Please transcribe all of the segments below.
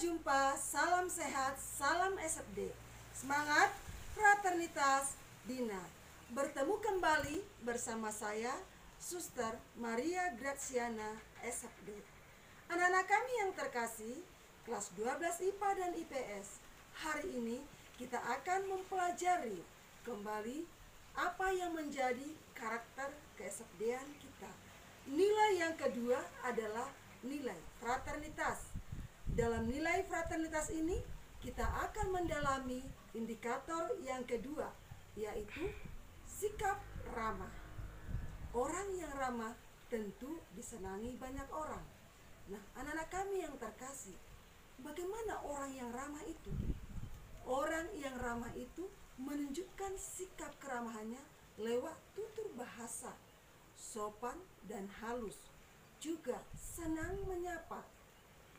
jumpa, salam sehat, salam SFD. Semangat, fraternitas, Dina. Bertemu kembali bersama saya, Suster Maria Graziana, SFD. Anak-anak kami yang terkasih, kelas 12 IPA dan IPS. Hari ini kita akan mempelajari kembali apa yang menjadi karakter ke-SFD-an kita. Nilai yang kedua adalah nilai fraternitas. Dalam nilai fraternitas ini, kita akan mendalami indikator yang kedua, yaitu sikap ramah. Orang yang ramah tentu disenangi banyak orang. Nah, anak-anak kami yang terkasih, bagaimana orang yang ramah itu? Orang yang ramah itu menunjukkan sikap keramahannya lewat tutur bahasa, sopan dan halus, juga senang menyapa,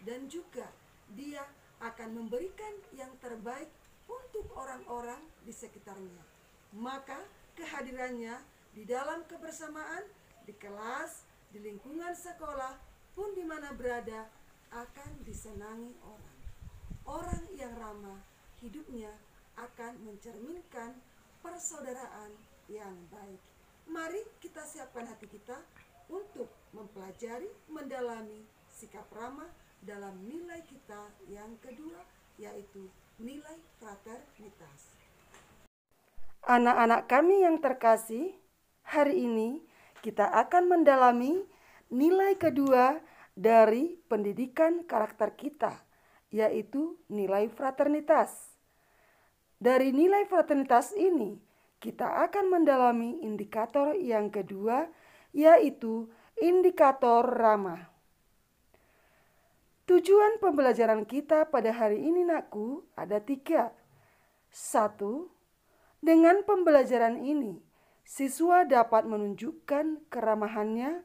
dan juga dia akan memberikan yang terbaik untuk orang-orang di sekitarnya. Maka kehadirannya di dalam kebersamaan, di kelas, di lingkungan sekolah, pun di mana berada akan disenangi orang. Orang yang ramah hidupnya akan mencerminkan persaudaraan yang baik. Mari kita siapkan hati kita untuk mempelajari, mendalami sikap ramah dalam nilai kita yang kedua, yaitu nilai fraternitas. Anak-anak kami yang terkasih, hari ini kita akan mendalami nilai kedua dari pendidikan karakter kita, yaitu nilai fraternitas. Dari nilai fraternitas ini, kita akan mendalami indikator yang kedua, yaitu indikator ramah. Tujuan pembelajaran kita pada hari ini, nakku, ada 3. 1. Dengan pembelajaran ini, siswa dapat menunjukkan keramahannya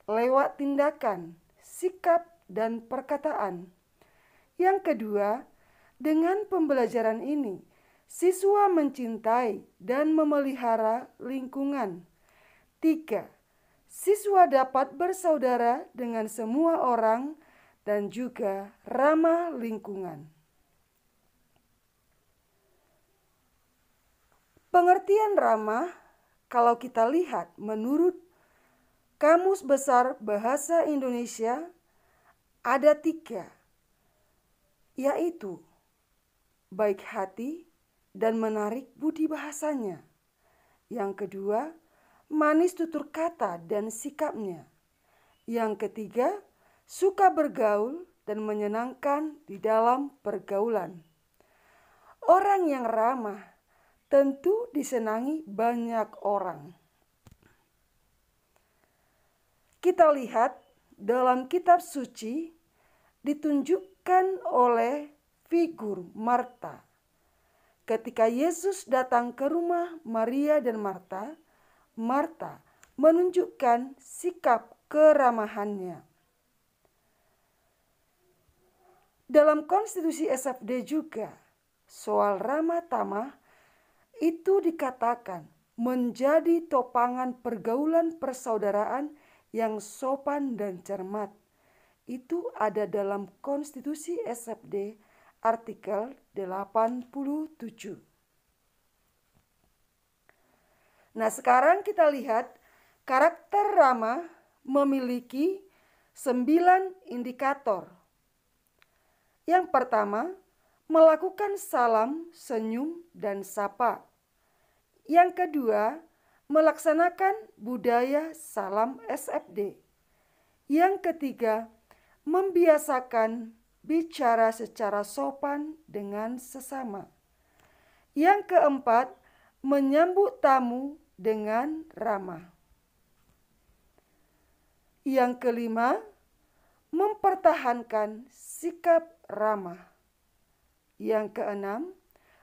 lewat tindakan, sikap, dan perkataan. Yang kedua, dengan pembelajaran ini, siswa mencintai dan memelihara lingkungan. 3. Siswa dapat bersaudara dengan semua orang dan juga ramah lingkungan. Pengertian ramah, kalau kita lihat menurut Kamus Besar Bahasa Indonesia, ada 3, yaitu baik hati dan menarik budi bahasanya. Yang kedua, manis tutur kata dan sikapnya. Yang ketiga, suka bergaul dan menyenangkan di dalam pergaulan. Orang yang ramah tentu disenangi banyak orang. Kita lihat dalam kitab suci ditunjukkan oleh figur Marta. Ketika Yesus datang ke rumah Maria dan Marta, Marta menunjukkan sikap keramahannya. Dalam konstitusi SFD juga, soal ramah tamah itu dikatakan menjadi topangan pergaulan persaudaraan yang sopan dan cermat. Itu ada dalam konstitusi SFD artikel 87. Nah, sekarang kita lihat karakter ramah memiliki 9 indikator. Yang pertama, melakukan salam, senyum, dan sapa. Yang kedua, melaksanakan budaya salam SFD. Yang ketiga, membiasakan bicara secara sopan dengan sesama. Yang keempat, menyambut tamu dengan ramah. Yang kelima, mempertahankan sikap ramah. Yang keenam,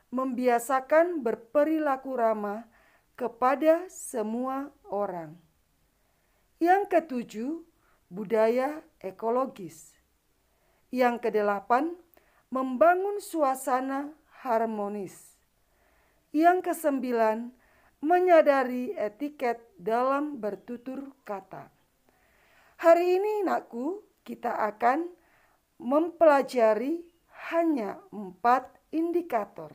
membiasakan berperilaku ramah kepada semua orang. Yang ketujuh, budaya ekologis. Yang kedelapan, membangun suasana harmonis. Yang kesembilan, menyadari etiket dalam bertutur kata. Hari ini, nakku, kita akan mempelajari hanya 4 indikator.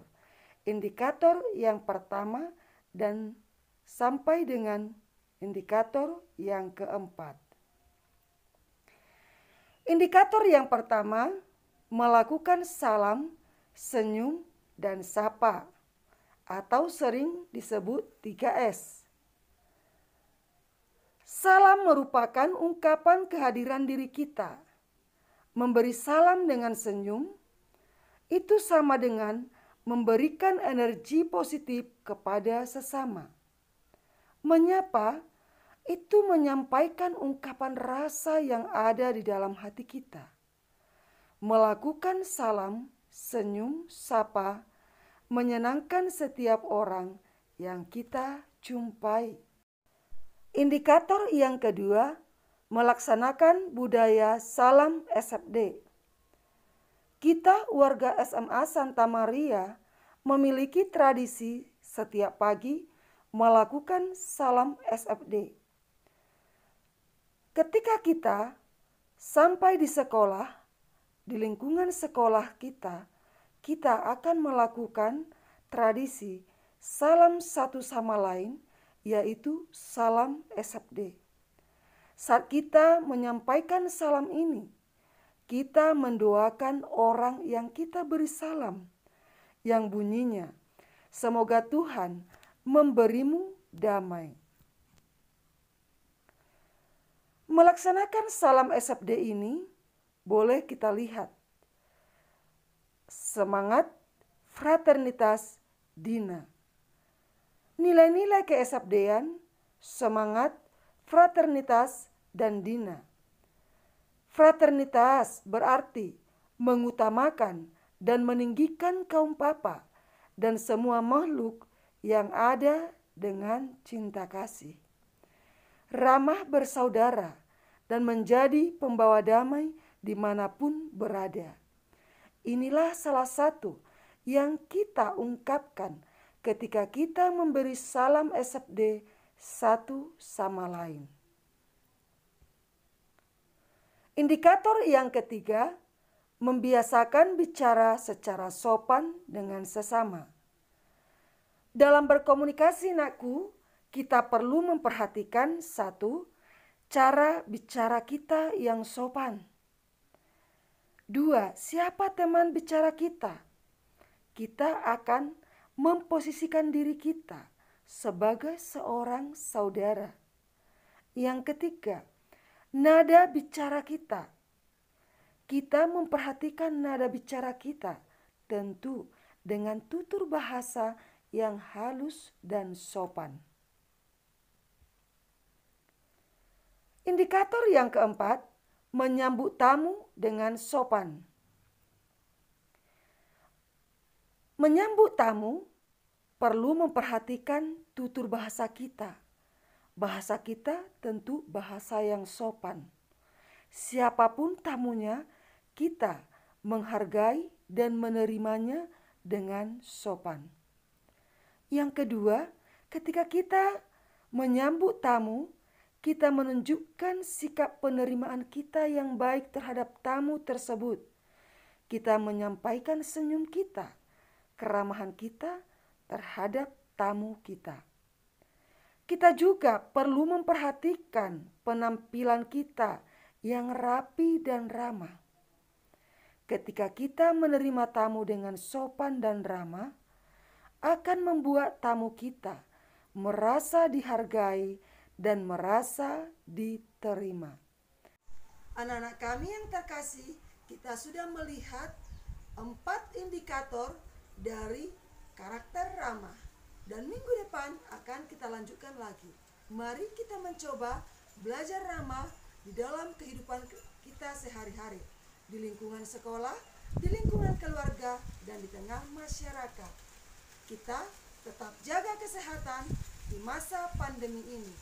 Indikator yang pertama dan sampai dengan indikator yang keempat. Indikator yang pertama, melakukan salam, senyum, dan sapa, atau sering disebut 3S. Salam merupakan ungkapan kehadiran diri kita. Memberi salam dengan senyum, itu sama dengan memberikan energi positif kepada sesama. Menyapa, itu menyampaikan ungkapan rasa yang ada di dalam hati kita. Melakukan salam, senyum, sapa, menyenangkan setiap orang yang kita jumpai. Indikator yang kedua, melaksanakan budaya salam SFD. Kita warga SMA Santa Maria memiliki tradisi setiap pagi melakukan salam SFD. Ketika kita sampai di sekolah, di lingkungan sekolah kita akan melakukan tradisi salam satu sama lain, yaitu salam SFD. Saat kita menyampaikan salam ini, kita mendoakan orang yang kita beri salam, yang bunyinya, semoga Tuhan memberimu damai. Melaksanakan salam SFD ini boleh kita lihat semangat fraternitas Dina. Nilai-nilai ke-SFD-an, semangat fraternitas dan Dina. Fraternitas berarti mengutamakan dan meninggikan kaum papa dan semua makhluk yang ada dengan cinta kasih. Ramah bersaudara dan menjadi pembawa damai dimanapun berada. Inilah salah satu yang kita ungkapkan ketika kita memberi salam SFD satu sama lain. Indikator yang ketiga, membiasakan bicara secara sopan dengan sesama. Dalam berkomunikasi nakku, kita perlu memperhatikan satu, cara bicara kita yang sopan. 2. Siapa teman bicara kita? Kita akan memposisikan diri kita sebagai seorang saudara. Yang ketiga, nada bicara kita. Kita memperhatikan nada bicara kita, tentu dengan tutur bahasa yang halus dan sopan. Indikator yang keempat, menyambut tamu dengan sopan. Menyambut tamu perlu memperhatikan tutur bahasa kita. Bahasa kita tentu bahasa yang sopan. Siapapun tamunya, kita menghargai dan menerimanya dengan sopan. Yang kedua, ketika kita menyambut tamu, kita menunjukkan sikap penerimaan kita yang baik terhadap tamu tersebut. Kita menyampaikan senyum kita, keramahan kita terhadap tamu kita. Kita juga perlu memperhatikan penampilan kita yang rapi dan ramah. Ketika kita menerima tamu dengan sopan dan ramah, akan membuat tamu kita merasa dihargai dan merasa diterima. Anak-anak kami yang terkasih, kita sudah melihat 4 indikator dari karakter ramah. Dan minggu depan akan kita lanjutkan lagi. Mari kita mencoba belajar ramah di dalam kehidupan kita sehari-hari. Di lingkungan sekolah, di lingkungan keluarga, dan di tengah masyarakat. Kita tetap jaga kesehatan di masa pandemi ini.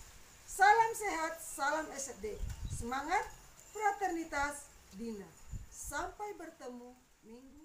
Salam sehat, salam SFD. Semangat, fraternitas Dina. Sampai bertemu minggu